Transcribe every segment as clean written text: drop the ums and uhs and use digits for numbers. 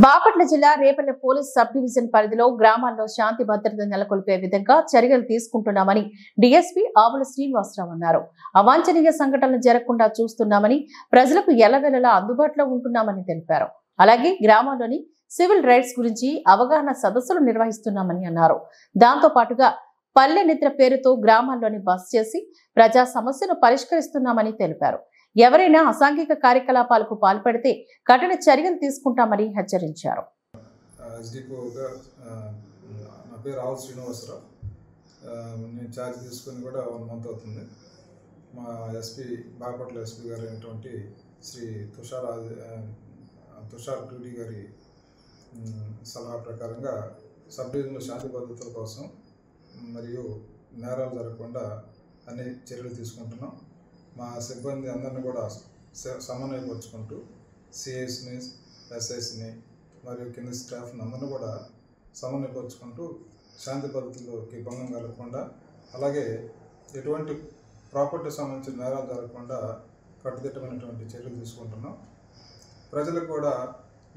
బాపట్ల జిల్లా Repalle police sub division పరిధిలో గ్రామాల్లో శాంతి భద్రత నెలకొల్పే విధంగా చర్యలు తీసుకుంటున్నామని డీఎస్పీ ఆవుల శ్రీనివాసరావు అన్నారు. అవాంఛనీయ సంఘటనలు జరగకుండా చూస్తున్నామని, ప్రజలకు ఎల్లవేళలా అందుబాటులో ఉంటున్నామని తెలిపారు. అలాగే గ్రామాల్లోని సివిల్ రైట్స్ గురించి అవగాహన సదస్సులు నిర్వహిస్తున్నామని అన్నారు. దాంతో పాటుగా పల్లె నిద్ర పేరుతో గ్రామాల్లోని బస్ చేసి ప్రజా సమస్యను పరిష్కరిస్తున్నామని తెలిపారు. ఎవరైనా అసాంఘిక కార్యకలాపాలకు పాల్పడితే కఠిన చర్యలు తీసుకుంటామని హెచ్చరించారు. నా పేరు ఆవుల శ్రీనివాసరావు. నేను ఛార్జ్ తీసుకుని కూడా 1 మంత్ అవుతుంది. మా ఎస్పీ బాపట్ల ఎస్పీ గారు అయినటువంటి శ్రీ తుషార్ డ్యూటీ గారి సలహా ప్రకారంగా సబ్ డివిజన్లో శాంతి భద్రతల కోసం మరియు నేరాలు జరగకుండా అన్ని చర్యలు తీసుకుంటున్నాం. మా సిబ్బంది అందరినీ కూడా సమన్వయపరుచుకుంటూ సిఐస్ని, ఎస్ఐస్ని మరియు కింద స్టాఫ్ని అందరినీ కూడా సమన్వయపరుచుకుంటూ శాంతి భద్రతలోకి భంగం కలగకుండా, అలాగే ఎటువంటి ప్రాపర్టీ సంబంధించిన నేరాలు జరగకుండా కట్టుదిట్టమైనటువంటి చర్యలు తీసుకుంటున్నాం. ప్రజలకు కూడా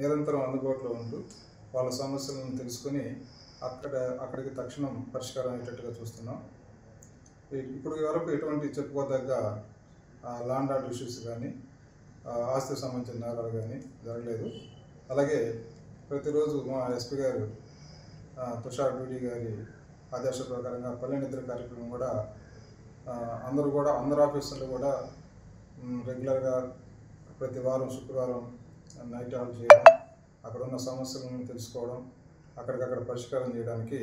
నిరంతరం అందుబాటులో ఉంటూ వాళ్ళ సమస్యలను తెలుసుకొని అక్కడికి తక్షణం పరిష్కారం అయ్యేటట్టుగా చూస్తున్నాం. ఇప్పుడు వరకు ఎటువంటి చెప్పుకోదగ్గ ల్యాండ్ ఆర్డర్ ఇష్యూస్ కానీ, ఆస్తికి సంబంధించిన నేరాలు కానీ జరగలేదు. అలాగే ప్రతిరోజు మా ఎస్పీ గారు తుషార్ డ్యూటీ గారి ఆదేశాల ప్రకారంగా పల్లె నిద్ర కార్యక్రమం కూడా అందరు ఆఫీసర్లు కూడా రెగ్యులర్గా ప్రతి వారం శుక్రవారం నైట్ అవుట్ చేయడం, అక్కడ ఉన్న సమస్యలను తెలుసుకోవడం, అక్కడికక్కడ పరిష్కారం చేయడానికి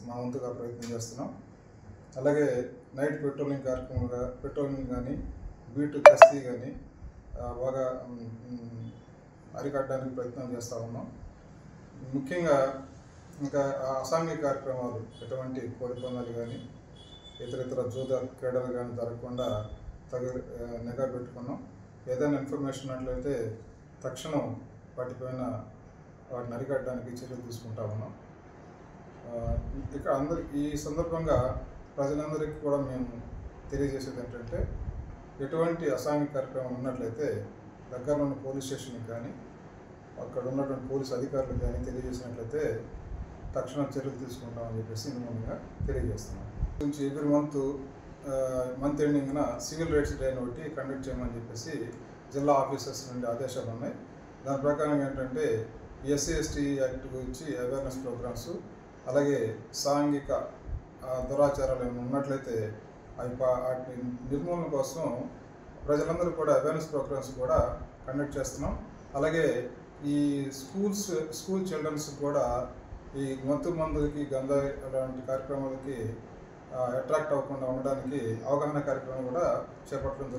మా వంతుగా ప్రయత్నం చేస్తున్నాం. అలాగే నైట్ పెట్రోలింగ్ కానీ, బీట్ గస్తీ కానీ బాగా అరికట్టడానికి ప్రయత్నం చేస్తూ ఉన్నాం. ముఖ్యంగా ఇంకా అసాంఘిక కార్యక్రమాలు, ఎటువంటి కోడి పందాలు కానీ, ఇతర జూద క్రీడలు కానీ జరగకుండా నిఘా పెట్టుకున్నాం. ఏదైనా ఇన్ఫర్మేషన్ ఉన్నట్లయితే తక్షణం వాటిని అరికట్టడానికి చర్యలు తీసుకుంటా ఉన్నాం. ఇక ఈ సందర్భంగా ప్రజలందరికీ కూడా మేము తెలియజేసేది ఏంటంటే, ఎటువంటి అసాంఘిక కార్యక్రమం ఉన్నట్లయితే దగ్గరలో ఉన్న పోలీస్ స్టేషన్కి కానీ, అక్కడ ఉన్నటువంటి పోలీస్ అధికారులకు కానీ తెలియజేసినట్లయితే తక్షణం చర్యలు తీసుకుంటామని చెప్పేసి మూలంగా తెలియజేస్తున్నాం. నుంచి ఎవ్రీ మంత్ ఎండింగ్న సివిల్ రైట్స్ డే ఒకటి కండక్ట్ చేయమని చెప్పేసి జిల్లా ఆఫీసర్స్ నుండి ఆదేశాలు ఉన్నాయి. దాని ప్రకారం ఏంటంటే ఎస్సీ ఎస్టీ యాక్ట్ గురించి అవేర్నెస్ ప్రోగ్రామ్స్, అలాగే సాంఘిక దురాచారాలు ఏమైనా ఉన్నట్లయితే వాటి నిర్మూలన కోసం ప్రజలందరూ కూడా అవేర్నెస్ ప్రోగ్రామ్స్ కూడా కండక్ట్ చేస్తున్నాం. అలాగే ఈ స్కూల్ చిల్డ్రన్స్ కూడా ఈ మత్తు మందులకి, గంజాయి అలాంటి కార్యక్రమాలకి అట్రాక్ట్ అవ్వకుండా ఉండడానికి అవగాహన కార్యక్రమం కూడా చేపట్టడం జరుగుతుంది.